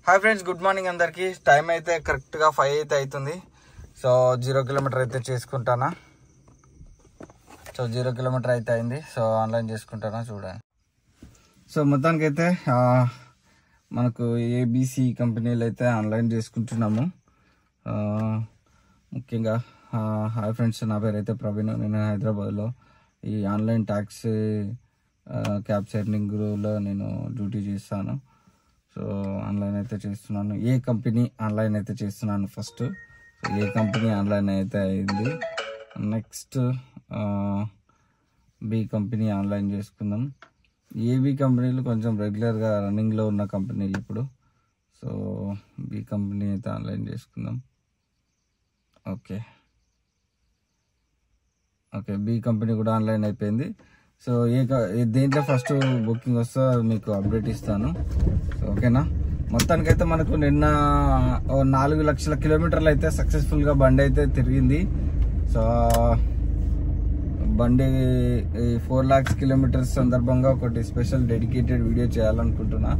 Hi friends, good morning అందరికి. Time అయితే కరెక్ట్గా 5 అయితే అవుతుంది. సో 0 కిలోమీటర్ అయితే చేసుకుంటానా. సో 0 కిలోమీటర్ అయితే అయింది. సో ఆన్లైన్ చేసుకుంటానా చూడండి. సో మొత్తానికి అయితే మనకు ఏబీసీ కంపెనీలు అయితే ఆన్లైన్ చేసుకుంటున్నాము. ముఖ్యంగా హాయ్ ఫ్రెండ్స్, నా పేరు అయితే ప్రవీణ్. నేను హైదరాబాద్లో ఈ ఆన్లైన్ ట్యాక్స్ క్యాబ్ షేరింగ్లో నేను డ్యూటీ చేస్తాను. సో ఆన్లైన్ అయితే చేస్తున్నాను. ఏ కంపెనీ ఆన్లైన్ అయితే చేస్తున్నాను ఫస్ట్. సో ఏ కంపెనీ ఆన్లైన్ అయితే అయింది. నెక్స్ట్ బి కంపెనీ ఆన్లైన్ చేసుకుందాం. ఏబి కంపెనీలు కొంచెం రెగ్యులర్గా రన్నింగ్లో ఉన్న కంపెనీలు ఇప్పుడు. సో బి కంపెనీ అయితే ఆన్లైన్ చేసుకుందాం. ఓకే, బి కంపెనీ కూడా ఆన్లైన్ అయిపోయింది. సో దేంట్లో ఫస్ట్ బుకింగ్ వస్తో మీకు అప్డేట్ ఇస్తాను. ఓకేనా. మొత్తానికైతే మనకు నిన్న 4 లక్షల కిలోమీటర్లు అయితే సక్సెస్ఫుల్గా బండి అయితే తిరిగింది. సో బండి 4 lakhs కిలోమీటర్స్ సందర్భంగా ఒకటి స్పెషల్ డెడికేటెడ్ వీడియో చేయాలనుకుంటున్నా.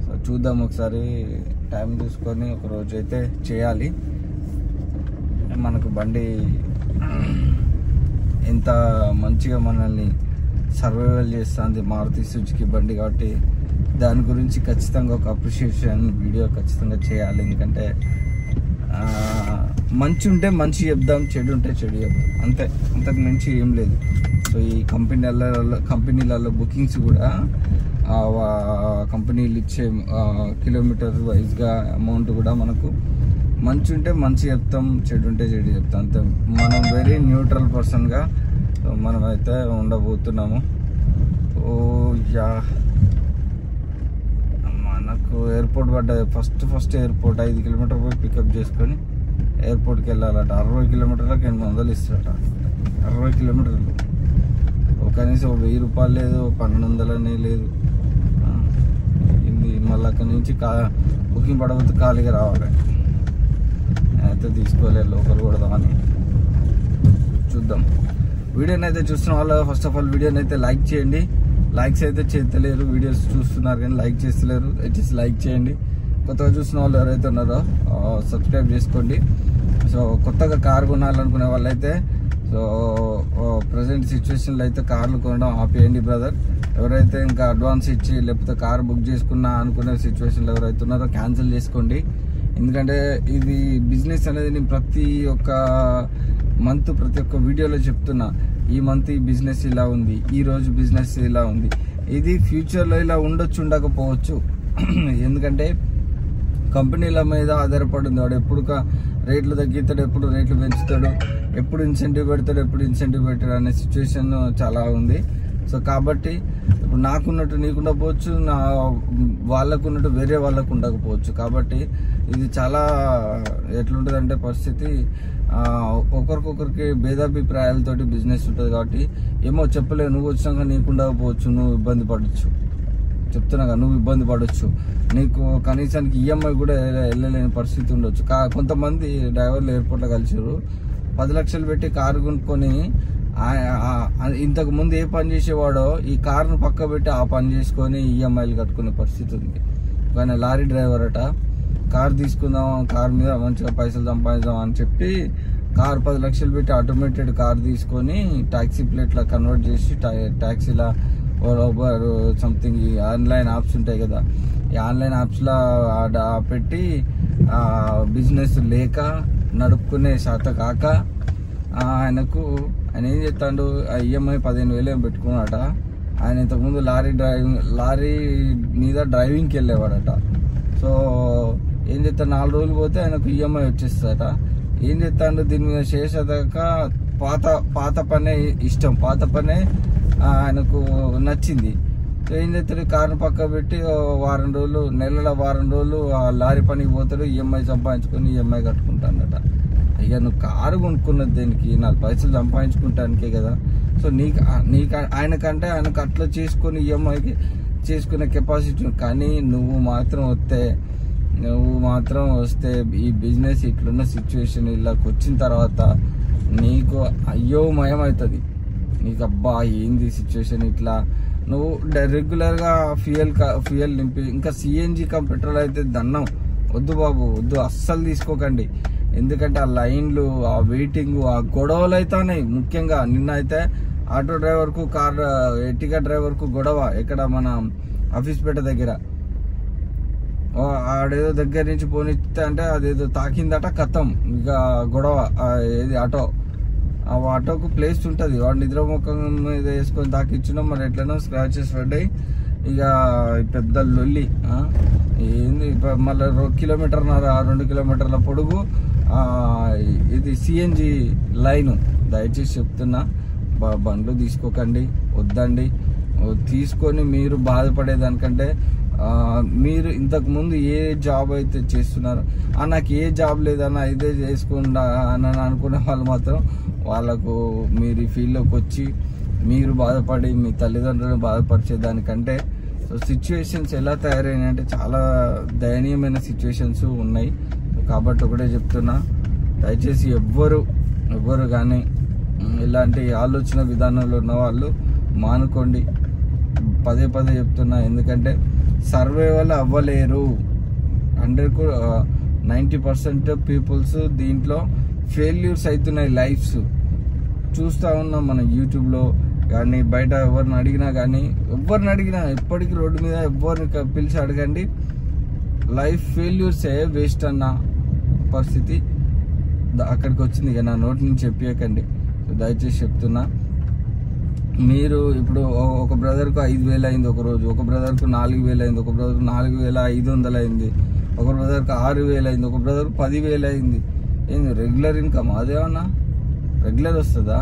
సో చూద్దాం, ఒకసారి టైం చూసుకొని ఒక రోజు అయితే చేయాలి. మనకు బండి ఎంత మంచిగా మనల్ని సర్వైవల్ చేస్తుంది మారుతి సుజుకి బండి, కాబట్టి దాని గురించి ఖచ్చితంగా ఒక అప్రిషియేషన్ వీడియో ఖచ్చితంగా చేయాలి. ఎందుకంటే మంచి ఉంటే మంచి చెప్దాం, చెడు ఉంటే చెడు చెప్దాం, అంతే, అంతకు మించి ఏం లేదు. సో ఈ కంపెనీలలో బుకింగ్స్ కూడా కంపెనీలు ఇచ్చే కిలోమీటర్ వైజ్గా అమౌంట్ కూడా మనకు మంచి ఉంటే మంచి చెప్తాం, చెడు ఉంటే చెడు చెప్తాం, అంతే. మనం వెరీ న్యూట్రల్ పర్సన్గా మనం అయితే ఉండబోతున్నాము. ఓ యా, మనకు ఎయిర్పోర్ట్ పడ్డది. ఫస్ట్ ఎయిర్పోర్ట్ 5 కిలోమీటర్ పోయి పికప్ చేసుకొని ఎయిర్పోర్ట్కి వెళ్ళాలట. 60 కిలోమీటర్లకు 800 ఇస్తారట. 60 కిలోమీటర్లు కనీసం 1000 రూపాయలు లేదు, 1200 లేదు. ఇది మళ్ళీ అక్కడి నుంచి బుకింగ్ పడకపోతే ఖాళీగా రావాలి. అయితే తీసుకోలేదు, లోకల్ కొడదామని. చూద్దాం. వీడియోని అయితే చూస్తున్న వాళ్ళు ఫస్ట్ ఆఫ్ ఆల్ వీడియోని అయితే లైక్ చేయండి. లైక్స్ అయితే చేస్తలేరు, వీడియోస్ చూస్తున్నారు కానీ లైక్ చేస్తలేరు. దయచేసి లైక్ చేయండి. కొత్తగా చూసిన వాళ్ళు ఎవరైతే ఉన్నారో సబ్స్క్రైబ్ చేసుకోండి. సో కొత్తగా కారు కొనాలనుకునే వాళ్ళైతే సో ప్రజెంట్ సిచ్యువేషన్లో అయితే కార్లు కొనడం ఆపేయండి బ్రదర్. ఎవరైతే ఇంకా అడ్వాన్స్ ఇచ్చి లేకపోతే కారు బుక్ చేసుకున్నా అనుకునే సిచ్యువేషన్లో ఎవరైతే ఉన్నారో క్యాన్సిల్ చేసుకోండి. ఎందుకంటే ఇది బిజినెస్ అనేది నేను ప్రతి ఒక్క మంత్ ప్రతి ఒక్క వీడియోలో చెప్తున్నా. ఈ మంత్ ఈ బిజినెస్ ఇలా ఉంది, ఈ రోజు బిజినెస్ ఇలా ఉంది. ఇది ఫ్యూచర్లో ఇలా ఉండొచ్చు, ఉండకపోవచ్చు. ఎందుకంటే కంపెనీల మీద ఆధారపడి ఉంది. వాడు ఎప్పుడు రేట్లు తగ్గిస్తాడు, ఎప్పుడు రేట్లు పెంచుతాడు, ఎప్పుడు ఇన్సెంటివ్ పెడతాడు, ఎప్పుడు ఇన్సెంటివ్ పెట్టాడు అనే సిచ్యువేషన్ చాలా ఉంది. సో కాబట్టి ఇప్పుడు నాకున్నట్టు నీకుండకపోవచ్చు, వాళ్ళకు ఉన్నట్టు వేరే వాళ్ళకు ఉండకపోవచ్చు. కాబట్టి ఇది చాలా ఎట్లుంటుందంటే పరిస్థితి ఒకరికొకరికి భేదాభిప్రాయాలతోటి బిజినెస్ ఉంటుంది. కాబట్టి ఏమో చెప్పలేవు, నువ్వు వచ్చినాక నీకుండకపోవచ్చు, నువ్వు ఇబ్బంది పడవచ్చు. చెప్తున్నాగా, నువ్వు ఇబ్బంది పడవచ్చు, నీకు కనీసానికి ఈఎంఐ కూడా వెళ్ళలేని పరిస్థితి ఉండొచ్చు. కొంతమంది డ్రైవర్లు ఎయిర్పోర్ట్లో కలిసారు, 10 లక్షలు పెట్టి కారు కొనుక్కొని ఇంతకు ముందు ఏ పని చేసేవాడో ఈ కారును పక్క పెట్టి ఆ పని చేసుకొని ఈఎంఐలు కట్టుకునే పరిస్థితి ఉంది. కానీ లారీ డ్రైవర్ అట, కారు తీసుకుందాం, కారు మీద మంచిగా పైసలు సంపాదిద్దాం అని చెప్పి కారు 10 లక్షలు పెట్టి ఆటోమేటెడ్ కారు తీసుకొని టాక్సీ ప్లేట్లా కన్వర్ట్ చేసి టాక్సీలా ఊబర్ సంథింగ్ ఆన్లైన్ యాప్స్ ఉంటాయి కదా, ఈ ఆన్లైన్ యాప్స్లా పెట్టి బిజినెస్ లేక నడుపుకునే శాత కాక ఆయన ఏం చేస్తాడు, ఆ ఈఎంఐ 15,000 ఏం పెట్టుకున్నాడట. ఆయన ఇంతకుముందు లారీ మీద డ్రైవింగ్కి వెళ్ళేవాడట. సో ఏం చేస్తాడు, 4 రోజులు పోతే ఆయనకు ఈఎంఐ వచ్చేస్తుందట. ఏం చేస్తాడు, దీని మీద చేసేదాక పాత పనే ఇష్టం, పాత పనే ఆయనకు నచ్చింది. సో ఏం చేస్తాడు, కారును పక్క పెట్టి వారం రోజులు ఆ లారీ పనికి పోతాడు, ఈఎంఐ సంపాదించుకొని ఈఎంఐ కట్టుకుంటాడట. ఇక నువ్వు కారు కొనుక్కున్నది దేనికి, 4 పైసలు సంపాదించుకుంటానికే కదా. సో నీకు ఆయనకంటే ఆయనకు అట్లా చేసుకొని ఈఎంఐకి చేసుకునే కెపాసిటీ. కానీ నువ్వు మాత్రం వస్తే ఈ బిజినెస్ ఇట్లున్న సిచ్యువేషన్ ఇలాకి వచ్చిన తర్వాత నీకు అయ్యోమయం అవుతుంది. నీకు అబ్బా ఏంది సిచ్యువేషన్ ఇట్లా నువ్వు రెగ్యులర్గా ఫ్యూయల్ నింపి, ఇంకా సిఎన్జి పెట్రోల్ అయితే దన్నం. వద్దు బాబు, వద్దు, అస్సలు తీసుకోకండి. ఎందుకంటే ఆ లైన్లు, ఆ వెయిటింగ్, ఆ గొడవలు అవుతున్నాయి. ముఖ్యంగా నిన్న అయితే ఆటో డ్రైవర్కు, ఎర్టిగా డ్రైవర్కు గొడవ ఎక్కడ మన ఆఫీస్పేట దగ్గర. ఆడేదో దగ్గర నుంచి పోనిస్తే అంటే అదేదో తాకిందట, కథం ఇక గొడవ. ఏది ఆ ఆటోకు ప్లేస్ ఉంటుంది, వాడు నిద్రముఖం మీద వేసుకొని తాకిచ్చినాం, మరి ఎట్లనో స్క్రాచెస్ పడ్డాయి. ఇక పెద్ద లొల్లి. ఏంది మళ్ళీ 2 కిలోమీటర్న్నర 2 కిలోమీటర్ల పొడుగు ఇది సిఎన్జి లైను. దయచేసి చెప్తున్నా, బండ్లు తీసుకోకండి, వద్దండి. తీసుకొని మీరు బాధపడేదానికంటే మీరు ఇంతకు ముందు ఏ జాబ్ అయితే చేస్తున్నారు, నాకు ఏ జాబ్ లేదన్నా ఇదే చేసుకుండా అని అనుకునే వాళ్ళు మాత్రం వాళ్ళకు మీరు ఈ ఫీల్డ్లోకి వచ్చి మీరు బాధపడి మీ తల్లిదండ్రులను బాధపరిచేదానికంటే సిచ్యువేషన్స్ ఎలా తయారైనాయంటే చాలా దయనీయమైన సిచ్యువేషన్స్ ఉన్నాయి. కాబట్టి ఒకటే చెప్తున్నా, దయచేసి ఎవ్వరు కానీ ఇలాంటి ఆలోచన విధానంలో ఉన్న వాళ్ళు మానుకోండి. పదే చెప్తున్నా, ఎందుకంటే సర్వైవల్ అవ్వలేరు. 90% పీపుల్స్ దీంట్లో ఫెయిల్యూర్స్ అవుతున్నాయి. లైఫ్స్ చూస్తూ ఉన్నాం మనం యూట్యూబ్లో కానీ, బయట ఎవరిని అడిగినా ఎప్పటికీ రోడ్డు మీద ఎవరిని పిలిచి అడగండి, లైఫ్ ఫెయిల్యూర్సే వేస్ట్ అన్న పరిస్థితి అక్కడికి వచ్చింది. ఇక నా నోటి నుంచి చెప్పేయకండి. దయచేసి చెప్తున్నా, మీరు ఇప్పుడు ఒక బ్రదర్కు 5,000 అయింది ఒక రోజు, ఒక బ్రదర్కు 4,000 అయింది, ఒక బ్రదర్కు 4,500 అయింది, ఒక బ్రదర్కు 6,000 అయింది, ఒక బ్రదర్కు 10,000 అయింది. ఏంది రెగ్యులర్ ఇన్కమ్? అదేమన్నా రెగ్యులర్ వస్తుందా?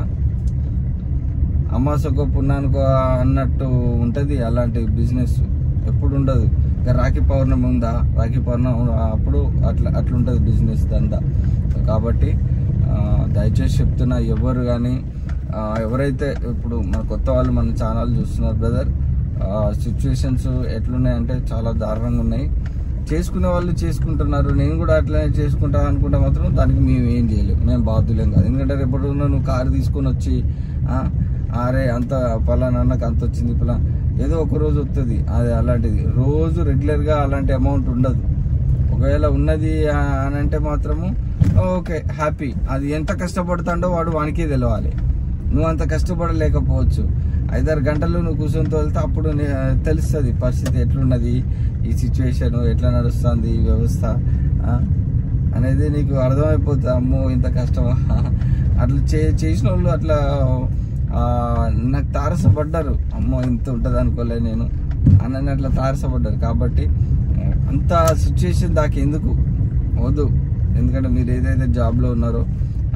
అమాసకో పున్నానుకో అన్నట్టు ఉంటుంది అలాంటి బిజినెస్. ఎప్పుడు ఉండదు. ఇంకా రాఖీ పౌర్ణమి ఉందా, రాఖీ పౌర్ణమి అప్పుడు అట్లుంటుంది బిజినెస్ దందా. కాబట్టి దయచేసి చెప్తున్నా, ఎవరు కానీ ఎవరైతే ఇప్పుడు మన కొత్త వాళ్ళు మన ఛానల్ చూస్తున్నారు బ్రదర్, సిచ్యువేషన్స్ ఎట్లున్నాయంటే చాలా దారుణంగా ఉన్నాయి. చేసుకునే వాళ్ళు చేసుకుంటున్నారు, నేను కూడా అట్లనే చేసుకుంటా అనుకుంటా మాత్రం దానికి మేము ఏం చేయలేము, మేము బాధ్యులేం కాదు. ఎందుకంటే రేపటి నువ్వు కారు తీసుకొని వచ్చి అరే అంత పలానా నాకు అంత వచ్చింది ఏదో ఒక రోజు వస్తుంది, అది అలాంటిది రోజు రెగ్యులర్గా అలాంటి అమౌంట్ ఉండదు. ఒకవేళ ఉన్నది అని అంటే మాత్రము ఓకే, హ్యాపీ. అది ఎంత కష్టపడుతాడో వానికే తెలవాలి. నువ్వు అంత కష్టపడలేకపోవచ్చు. 5-6 గంటలు నువ్వు కూర్చొని వెళ్తే అప్పుడు తెలుస్తుంది పరిస్థితి ఎట్లున్నది, ఈ సిచ్యువేషన్ ఎట్లా నడుస్తుంది, ఈ వ్యవస్థ అనేది నీకు అర్థమైపోతుంది. అమ్మో ఇంత కష్టమా, అట్లా చేసిన వాళ్ళు అట్లా నాకు తారసపడ్డారు. అమ్మో ఇంత ఉంటుంది అనుకోలే నేను అని అట్లా తారసపడ్డారు. కాబట్టి అంత సిచ్యువేషన్ దాకా ఎందుకు వద్దు. ఎందుకంటే మీరు ఏదైతే జాబ్లో ఉన్నారో,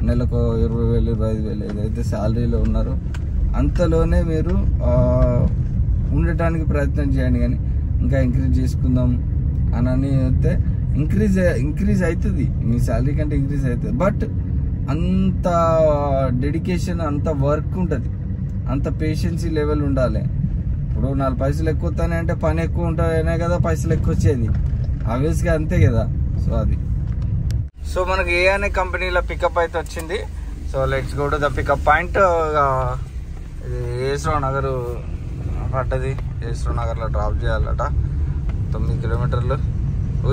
నెలకు 20,000 25,000 ఏదైతే శాలరీలో ఉన్నారో అంతలోనే మీరు ఉండటానికి ప్రయత్నం చేయండి. కానీ ఇంకా ఇంక్రీజ్ చేసుకుందాం అని వస్తే ఇంక్రీజ్ అవుతుంది, మీ శాలరీ కంటే ఇంక్రీజ్ అవుతుంది. బట్ అంత డెడికేషన్, అంత వర్క్ ఉంటుంది, అంత పేషెన్సీ లెవెల్ ఉండాలి. ఇప్పుడు 4 పైసలు ఎక్కువ వస్తాయి అంటే పని ఎక్కువ ఉంటాయనే కదా పైసలు ఎక్కువ వచ్చేది, ఆబ్వియస్గా అంతే కదా. సో మనకి ఏ అనే కంపెనీలో పికప్ అయితే వచ్చింది. So let's go to the pickup point. ఇది ఏసరావు నగర్ పడ్డది, ఏసరావు నగర్లో డ్రాప్ చేయాలట, 9 కిలోమీటర్లు.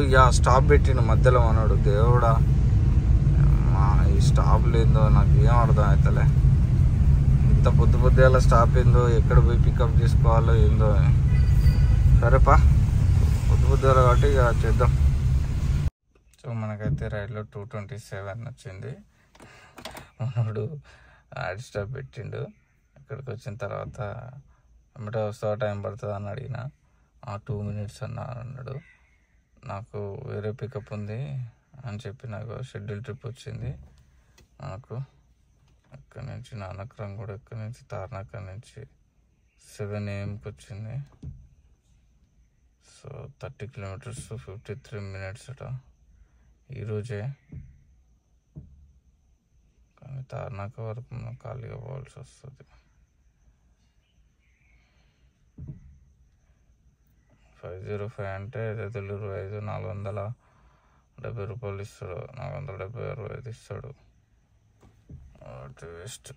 ఇక స్టాప్ పెట్టిండు మధ్యలో మనోడు. దేవుడా, ఈ స్టాప్ లేదో నాకు ఏం అర్థం అవుతలే. ఇంత పొద్దుగాల స్టాప్ ఏందో, ఎక్కడ పోయి పికప్ చేసుకోవాలో ఏందో. సరేపా, పొద్దుగాల కాబట్టి ఇక చేద్దాం. సో మనకైతే రైడ్లో 227 వచ్చింది. మనోడు యాడ్ స్టాప్ పెట్టిండు. ఇక్కడికి వచ్చిన తర్వాత వెంబడే వస్తావా, టైం పడుతుంది అని అడిగిన. 2 minutes అన్నాడు. నాకు వేరే పికప్ ఉంది అని చెప్పి నాకు షెడ్యూల్ ట్రిప్ వచ్చింది. నాకు ఇక్కడి నుంచి నానక్రం కూడా, ఇక్కడి నుంచి తార్నాకర్ నుంచి 7 AM వచ్చింది. సో 30 kilometers 53 minutes అట ఈరోజే. కానీ తార్నాక వరకు మనం ఖాళీగా పోవాల్సి వస్తుంది. 505 అంటే 25 470 రూపాయలు ఇస్తాడు, 470 65 ఇస్తాడు. వేస్ట్.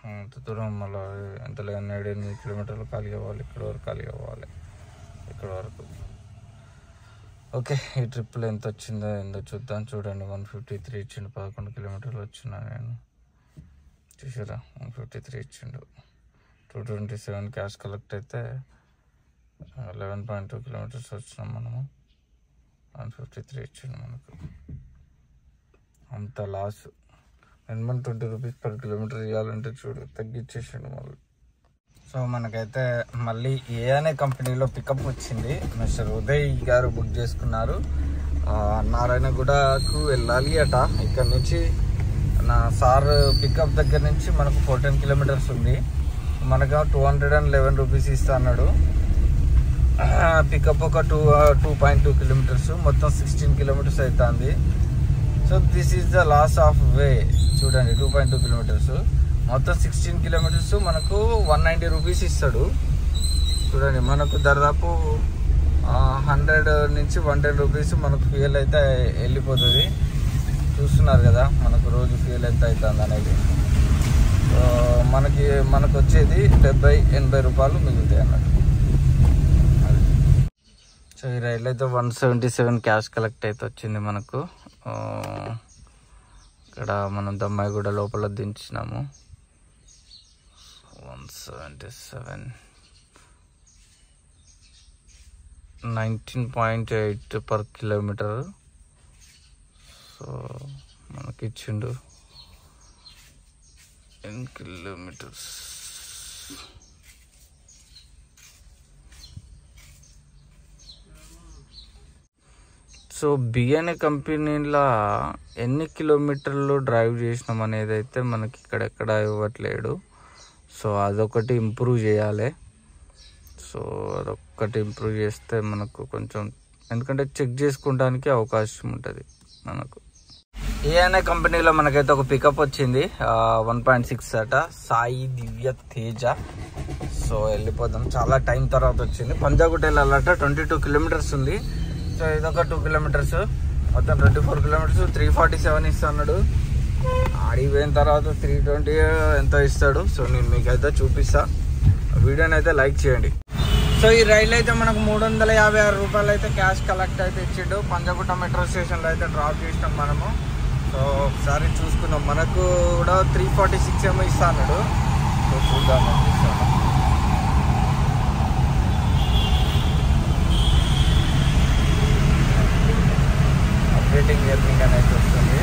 అంత దూరం మళ్ళీ ఎంత లేదు 7-8 కిలోమీటర్లు ఖాళీ అవ్వాలి. ఇక్కడ వరకు ఖాళీ అవ్వాలి, ఇక్కడ వరకు. ఓకే, ఈ ట్రిప్లో ఎంత వచ్చిందో ఏందో చూద్దాం. చూడండి 153 ఇచ్చిండు, 11 కిలోమీటర్లు వచ్చినా నేను చూసారా. 153 ఇచ్చిండు. 227 క్యాష్ కలెక్ట్ అయితే 11.2 కిలోమీటర్స్ వచ్చినాం మనము. 153 ఇచ్చిండు మనకు. అంత loss. Minimum 20 rupees per kilometre ఇవ్వాలంటే చూడు తగ్గించేసిండు మళ్ళీ. సో మనకైతే మళ్ళీ ఏ అనే కంపెనీలో పికప్ వచ్చింది. మిస్టర్ ఉదయ్ గారు బుక్ చేసుకున్నారు. నారాయణగూడకు వెళ్ళాలి అట. ఇక్కడ నుంచి నా సార్ పికప్ దగ్గర నుంచి మనకు 14 కిలోమీటర్స్ ఉంది. మనకు 211 రూపీస్ ఇస్తా అన్నాడు. పికప్ ఒక 2.2 కిలోమీటర్స్, మొత్తం 16 కిలోమీటర్స్ అవుతుంది. So this is the loss of way. చూడండి 2.2 కిలోమీటర్స్, మొత్తం 16 కిలోమీటర్స్ మనకు 190 రూపీస్ ఇస్తాడు. చూడండి మనకు దాదాపు 100 నుంచి 110 రూపీస్ మనకు ఫ్యూయల్ అయితే వెళ్ళిపోతుంది. చూస్తున్నారు కదా మనకు రోజు ఫ్యూయల్ ఎంత అవుతుంది అనేది. మనకు వచ్చేది 70-80 రూపాయలు మిగులుతాయి అన్నట్టు. సో ఈ రైలు అయితే 177 క్యాష్ కలెక్ట్ అయితే వచ్చింది మనకు. ఇక్కడ మనం దమ్మాయిగూడ లోపల దించినాము. 177 19.8 పర్ కిలోమీటర్. సో మనకి ఇచ్చిండు 10 కిలోమీటర్స్. సో బిఎన్ఏ కంపెనీలో ఎన్ని కిలోమీటర్లు డ్రైవ్ చేసినాం అనేది అయితే మనకి ఇక్కడెక్కడ ఇవ్వట్లేడు. సో అదొకటి ఇంప్రూవ్ చేయాలి. సో అదొక్కటి ఇంప్రూవ్ చేస్తే మనకు కొంచెం, ఎందుకంటే చెక్ చేసుకోవడానికి అవకాశం ఉంటుంది మనకు. ఏఎన్ఏ కంపెనీలో మనకైతే ఒక పికప్ వచ్చింది 1.6 అట, సాయి దివ్య తేజ. సో వెళ్ళిపోదాం. చాలా టైం తర్వాత వచ్చింది. పంజాగుట్ట వెళ్ళాలట. 22 కిలోమీటర్స్ ఉంది. సో ఇదొక 2 కిలోమీటర్స్, మొత్తం 24 కిలోమీటర్స్. 347 ఇస్తాడు. ఆడికి పోయిన తర్వాత 320 ఎంతో ఇస్తాడు. సో నేను మీకైతే చూపిస్తా. వీడియోని అయితే లైక్ చేయండి. సో ఈ రైలు అయితే మనకు 356 రూపాయలు అయితే క్యాష్ కలెక్ట్ అయితే ఇచ్చిండు. పంజాగుట్ట మెట్రో స్టేషన్లో అయితే డ్రాప్ చేసినాం మనము. సో ఒకసారి చూసుకున్నాం. మనకు కూడా 346 ఏమో ఇస్తా అన్నాడు. సో చూద్దాం అనిపిస్తాను. అప్డేటింగ్ ఎర్నింగ్ అనేది వస్తుంది.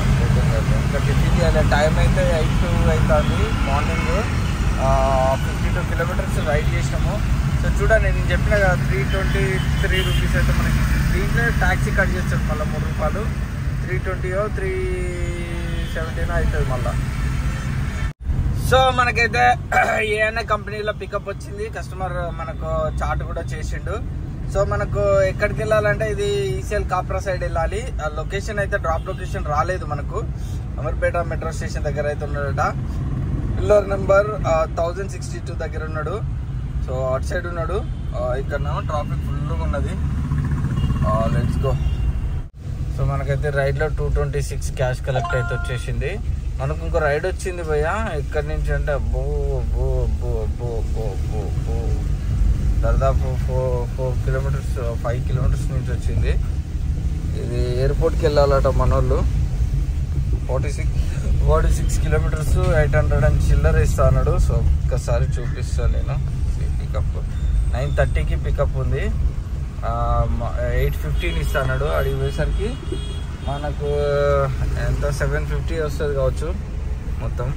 అప్డేటింగ్ ఎర్నింగ్ ఇంకా టిఫిన్ చేయాలి. టైం అయితే 8 అవుతుంది. మార్నింగ్ 52 కిలోమీటర్స్ రైడ్ చేసినాము. సో చూడండి నేను చెప్పిన కదా 323 రూపీస్ అయితే మనకి దీంట్లో ట్యాక్సీ కట్ చేస్తాడు మళ్ళీ 3 రూపాయలు. 320 317 అవుతుంది మళ్ళీ. సో మనకైతే ఏఎన్ఏ కంపెనీలో పికప్ వచ్చింది. కస్టమర్ మనకు చార్ట్ కూడా చేసిండు. సో మనకు ఎక్కడికి వెళ్ళాలంటే ఇది ఈసీఎల్ కాప్రా సైడ్ వెళ్ళాలి. ఆ లొకేషన్ అయితే డ్రాప్ లొకేషన్ రాలేదు మనకు. అమర్పేట మెట్రో స్టేషన్ దగ్గర అయితే ఉన్నాడట. పిల్లర్ నెంబర్ 1062 దగ్గర ఉన్నాడు. సో అటు సైడ్ ఉన్నాడు. ఇక్కడ ట్రాఫిక్ ఫుల్గా ఉన్నది. Let's go. సో మనకైతే రైడ్లో 226 క్యాష్ కలెక్ట్ అయితే వచ్చేసింది. మనకు ఇంకో రైడ్ వచ్చింది భయ్య. ఎక్కడి నుంచి అంటే అబ్బో అబ్బో అబ్బో అబ్బో అబ్బో అబ్బో అబ్బో దాదాపు 4 కిలోమీటర్స్ 5 కిలోమీటర్స్ నుంచి వచ్చింది. ఇది ఎయిర్పోర్ట్కి వెళ్ళాలట మనోళ్ళు. 46 కిలోమీటర్స్ 800 అని చిల్లర ఇస్తా అన్నాడు. సో ఒక్కసారి చూపిస్తాను నేను. పికప్ 9:30కి పికప్ ఉంది. 8:15 ఇస్తా అన్నాడు. అడిగి పోయేసరికి మనకు ఎంత 750 వస్తుంది కావచ్చు మొత్తం.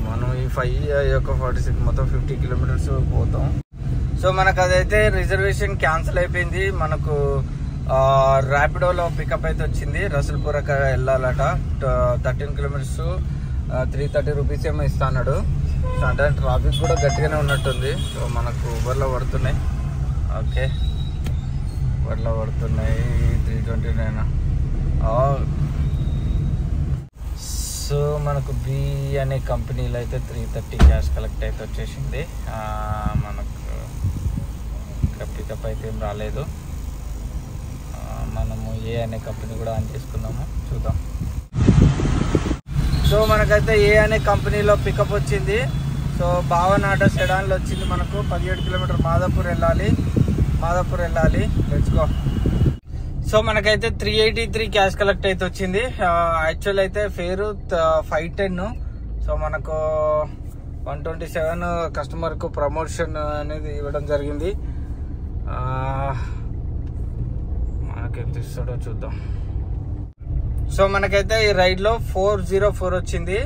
మనం ఈ 46 మొత్తం 50 కిలోమీటర్స్ పోతాం. సో మనకు అదైతే రిజర్వేషన్ క్యాన్సిల్ అయిపోయింది. మనకు ర్యాపిడోలో పికప్ అయితే వచ్చింది. రసూల్పురకు వెళ్ళాలట. 13 కిలోమీటర్స్ 330 రూపీస్ ఏమో ఇస్తా అన్నాడు. సో అంటే ట్రాఫిక్ కూడా గట్టిగానే ఉన్నట్టుంది. సో మనకు ఊబర్లో పడుతున్నాయి. ఓకే ఊబర్లో పడుతున్నాయి 329. సో మనకు బి అనే కంపెనీలో అయితే 330 క్యాష్ కలెక్ట్ అయితే వచ్చేసింది. మనకు ఇంకా పికప్ అయితే ఏం రాలేదు. మనము ఏ అనే కంపెనీ కూడా ఆన్ చేసుకున్నాము. చూద్దాం. సో మనకైతే ఏ అనే కంపెనీలో పికప్ వచ్చింది. సో భావన్ ఆటో సెడాన్లో వచ్చింది మనకు. 17 కిలోమీటర్ మాదాపూర్ వెళ్ళాలి. Let's go. సో మనకైతే 383 క్యాష్ కలెక్ట్ అయితే వచ్చింది. యాక్చువల్ అయితే ఫేరు 510. సో మనకు 127 కస్టమర్కు ప్రమోషన్ అనేది ఇవ్వడం జరిగింది. మనకేం తీస్తాడో చూద్దాం. సో మనకైతే ఈ రైడ్లో 404 వచ్చింది.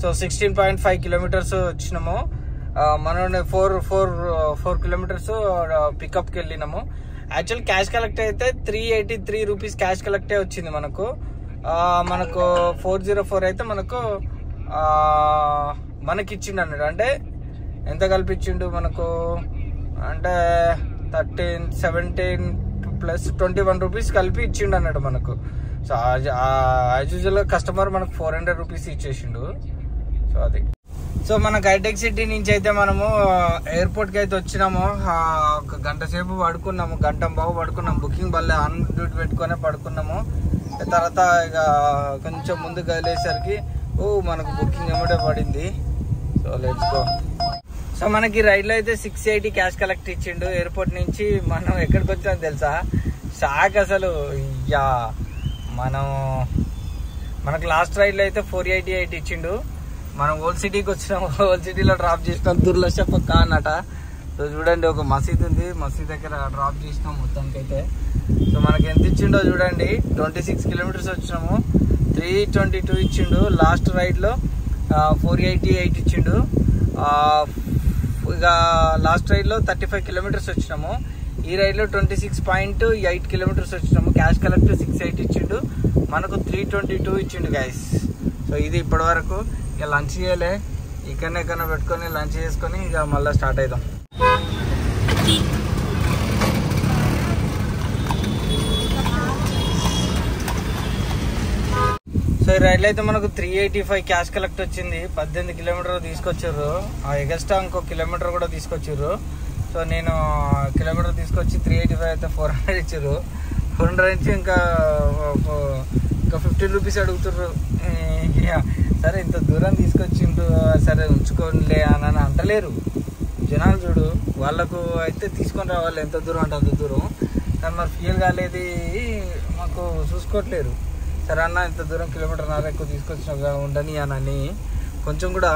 సో 16.5 కిలోమీటర్స్ వచ్చినాము. మనం 4 కిలోమీటర్స్ పికప్కి వెళ్ళినాము. యాక్చువల్ క్యాష్ కలెక్ట్ అయితే 383 రూపీస్ క్యాష్ కలెక్టే వచ్చింది మనకు. 404 అయితే మనకి ఇచ్చిండు అన్నాడు. అంటే ఎంత కలిపిచ్చిండు మనకు అంటే 17 ప్లస్ 21 రూపీస్ కలిపి ఇచ్చిండు అన్నాడు మనకు. సో యాజ్ యూజువల్ కస్టమర్ మనకు 400 రూపీస్ ఇచ్చేసిండు. సో అది. సో మనకు హైటెక్ సిటీ నుంచి అయితే మనము ఎయిర్పోర్ట్కి అయితే వచ్చినాము. ఒక గంట సేపు పడుకున్నాము, గంట బాగు పడుకున్నాము. బుకింగ్ వల్ల ఆన్ డ్యూటీ పెట్టుకునే పడుకున్నాము. తర్వాత ఇక కొంచెం ముందు కదిలేసరికి మనకు బుకింగ్ ఏమిటో పడింది. So let's go. సో మనకి రైడ్లో అయితే 680 క్యాష్ కలెక్ట్ ఇచ్చిండు ఎయిర్పోర్ట్ నుంచి. మనం ఎక్కడికి వచ్చామో తెలుసా? షాక్ అసలు. మనకు లాస్ట్ రైడ్లో అయితే 488 ఇచ్చిండు. మనం ఓల్డ్ సిటీకి వచ్చినాము. ఓల్డ్ సిటీలో డ్రాప్ చేసినాం. దుర్లక్ష పక్క అన్నట. సో చూడండి, ఒక మసీద్ ఉంది, మసీద్ దగ్గర డ్రాప్ చేసినాం మొత్తానికైతే. సో మనకి ఎంత ఇచ్చిండో చూడండి. 26 కిలోమీటర్స్ వచ్చినాము. 322 ఇచ్చిండు. లాస్ట్ రైడ్లో 488 ఇచ్చిండు. ఇక లాస్ట్ రైడ్లో 35 కిలోమీటర్స్ వచ్చినాము. ఈ రైడ్లో 26.8 కిలోమీటర్స్ వచ్చినాము. క్యాష్ కలెక్ట్ 680 ఇచ్చిండు. మనకు 322 ఇచ్చిండు గైస్. సో ఇది ఇప్పటి వరకు. ఇక లంచ్ చేయలే, ఇక్కడనే పెట్టుకొని లంచ్ చేసుకొని ఇక మళ్ళీ స్టార్ట్ అవుదాం. సో ఈ రైడ్లో అయితే మనకు 385 క్యాష్ కలెక్ట్ వచ్చింది. 18 కిలోమీటర్ తీసుకొచ్చారు. ఎగస్ట్రా ఇంకో కిలోమీటర్ కూడా తీసుకొచ్చారు. సో నేను కిలోమీటర్ తీసుకొచ్చి 385 అయితే 400 ఇచ్చారు. 400 నుంచి ఇంకా 15 రూపీస్ అడుగుతుర్రు. సరే ఇంత దూరం తీసుకొచ్చిండ్రు, సరే ఉంచుకోనిలే అని అంటలేరు జనాలు. చూడు, వాళ్ళకు అయితే తీసుకొని రావాలి. ఎంత దూరం అంటే అంత దూరం. కానీ మరి ఫ్యూయల్ కాలేదు, మాకు చూసుకోవట్లేరు. సరే అన్న ఇంత దూరం కిలోమీటర్న్నర ఎక్కువ తీసుకొచ్చిన ఉండని అని కొంచెం కూడా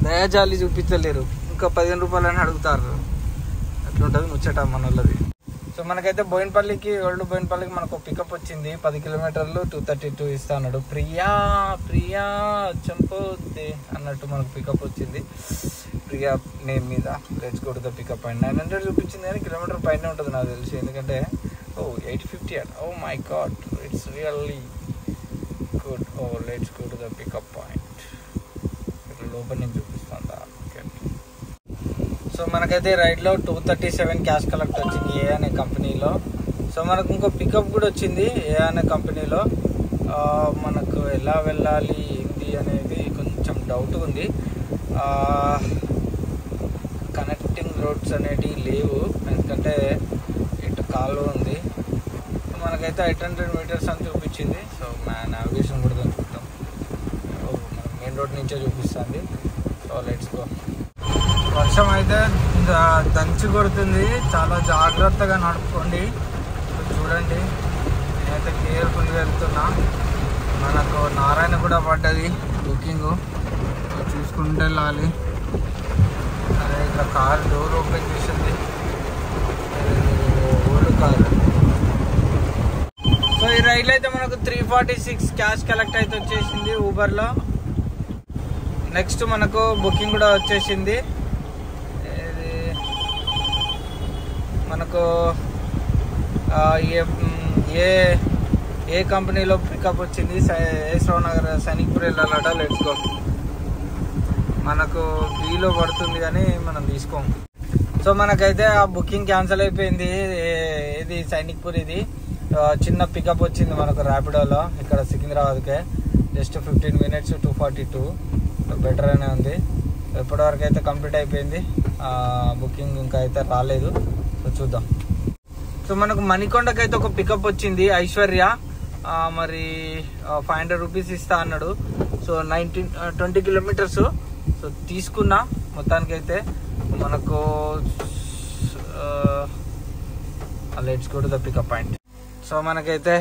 దయాజాలి చూపించలేరు. ఇంకా 15 రూపాయలు అని అడుగుతారు. అట్లుంటుంది ముచ్చట మన వాళ్ళది. సో మనకైతే ఓల్డ్ బోయినపల్లికి మనకు పికప్ వచ్చింది. 10 కిలోమీటర్లు 232 ఇస్తా అన్నాడు. ప్రియా చంపోద్ది అన్నట్టు మనకు పికప్ వచ్చింది. ప్రియా నేమ్ మీద. Let's go to the pickup point. 900 చూపించింది కానీ కిలోమీటర్ పైన ఉంటుంది నాకు తెలిసి. ఎందుకంటే 850 at. Oh my god, it's really good. Let's go to the pickup point. ఇక్కడ లోపల నుంచి చూపిస్తుందా? ఓకే. సో మనకైతే రైడ్లో 237 క్యాష్ కలెక్ట్ వచ్చింది ఏ అనే కంపెనీలో. సో మనకు ఇంకో పికప్ కూడా వచ్చింది ఏ అనే కంపెనీలో. మనకు ఎలా వెళ్ళాలి ఏంటి అనేది కొంచెం డౌట్ ఉంది. కనెక్టింగ్ రోడ్స్ అనేటివి లేవు, ఎందుకంటే ఇటు కాలువ ఉంది. మనకైతే 800 మీటర్స్ అని చూపించింది. సో నావిగేషన్ కూడా కనుక్కుంటాం. మన మెయిన్ రోడ్ నుంచే చూపిస్తుంది. So let's go. వర్షం అయితే దంచి కొడుతుంది, చాలా జాగ్రత్తగా నడుపుకోండి. చూడండి, నేనైతే కేర్ఫుల్గా వెళ్తున్నా. మనకు నారాయణ కూడా పడ్డది బుకింగ్, చూసుకుంటూ వెళ్ళాలి. అదే ఇక్కడ కార్ డోర్ ఓపెన్ చేసింది, ఓల్డ్ కార్. సో ఈ రైలు అయితే మనకు 346 క్యాష్ కలెక్ట్ అయితే వచ్చేసింది ఊబర్లో. నెక్స్ట్ మనకు బుకింగ్ కూడా వచ్చేసింది. మనకు ఏ కంపెనీలో పికప్ వచ్చింది? శ్రవణ్ నగర్ సైనిక్పూర్ వెళ్ళాలట. Let's go. మనకు బీలో పడుతుంది కానీ మనం తీసుకోము. సో మనకైతే ఆ బుకింగ్ క్యాన్సిల్ అయిపోయింది. ఇది సైనిక్పూర్. ఇది చిన్న పికప్ వచ్చింది మనకు ర్యాపిడోలో ఇక్కడ సికింద్రాబాద్కే. Just 15 minutes 242. బెటర్ అనే ఉంది. ఇప్పటివరకు అయితే కంప్లీట్ అయిపోయింది. బుకింగ్ ఇంకా అయితే రాలేదు. సో చూద్దాం. సో మనకు మణికొండకైతే ఒక పికప్ వచ్చింది ఐశ్వర్య. మరి 500 రూపీస్ ఇస్తా అన్నాడు. సో 20 కిలోమీటర్స్ సో తీసుకున్నా. మొత్తానికైతే మనకు let's go to the pickup point. So మనకైతే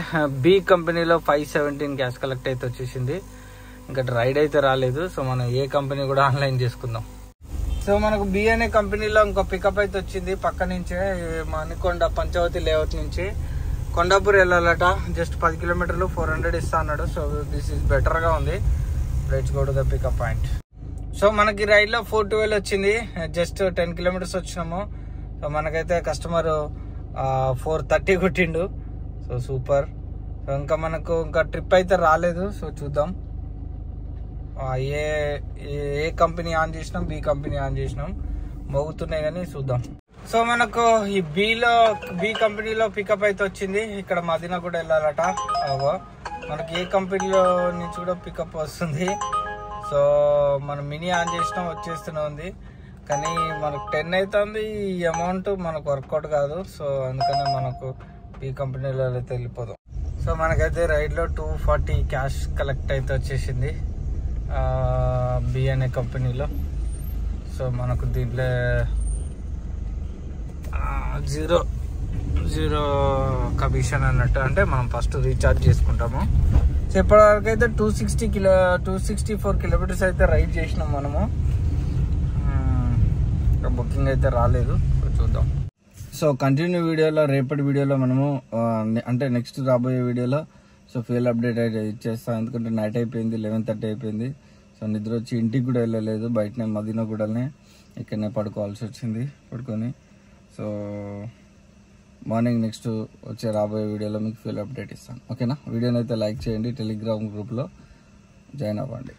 బి కంపెనీలో 517 గ్యాస్ కలెక్ట్ అయితే వచ్చేసింది. ఇంకా రైడ్ అయితే రాలేదు. సో మనం ఏ కంపెనీ కూడా ఆన్లైన్ చేసుకుందాం. సో మనకు బి అనే కంపెనీలో ఇంకో పికప్ అయితే వచ్చింది. పక్క నుంచే మణికొండ పంచవతి లేఅవుట్ నుంచి కొండాపూర్ వెళ్ళాలట. జస్ట్ 10 కిలోమీటర్లు 400 ఇస్తా అన్నాడు. సో దిస్ ఈజ్ బెటర్గా ఉంది. Let's go to the pickup point. So మనకి రైడ్లో 412 వచ్చింది. జస్ట్ 10 కిలోమీటర్స్ వచ్చినాము. సో మనకైతే కస్టమర్ 430 కొట్టిండు. So super. సో ఇంకా మనకు ఇంకా ట్రిప్ అయితే రాలేదు. సో చూద్దాం ఏ కంపెనీ ఆన్ చేసినాం, బి కంపెనీ ఆన్ చేసినాం, మోగుతున్నాయి కానీ చూద్దాం. సో మనకు ఈ బి కంపెనీలో పికప్ అయితే వచ్చింది. ఇక్కడ మదీనా కూడా వెళ్ళాలట. మనకి ఏ కంపెనీలో నుంచి కూడా పికప్ వస్తుంది. సో మనం మినీ ఆన్ చేసినాం, వచ్చేస్తూనే ఉంది. కానీ మనకు 10 అవుతుంది. ఈ అమౌంట్ మనకు వర్కౌట్ కాదు. సో అందుకనే మనకు ఈ కంపెనీలో అయితే వెళ్ళిపోదాం. సో మనకైతే రైడ్లో 240 క్యాష్ కలెక్ట్ అయితే వచ్చేసింది బి అనే కంపెనీలో. సో మనకు దీంట్లో జీరో కమిషన్ అన్నట్టు, అంటే మనం ఫస్ట్ రీఛార్జ్ చేసుకుంటాము. సో ఇప్పటివరకు అయితే 264 కిలోమీటర్స్ అయితే రైడ్ చేసినాం మనము. బుకింగ్ అయితే రాలేదు. సో చూద్దాం. సో కంటిన్యూ వీడియోలో, రేపటి వీడియోలో మనము అంటే నెక్స్ట్ రాబోయే వీడియోలో సో ఫ్యూయల్ అప్డేట్ అయితే ఇచ్చేస్తాం. ఎందుకంటే నైట్ అయిపోయింది, 11:30 అయిపోయింది. సో నిద్ర వచ్చి ఇంటికి కూడా వెళ్ళలేదు. బయటనే మదీనా కూడానే ఇక్కడనే పడుకోవాల్సి వచ్చింది. పడుకొని సో మార్నింగ్ నెక్స్ట్ వచ్చే రాబోయే వీడియోలో మీకు ఫ్యూయల్ అప్డేట్ ఇస్తాను. ఓకేనా? వీడియోని అయితే లైక్ చేయండి. టెలిగ్రామ్ గ్రూప్లో జాయిన్ అవ్వండి.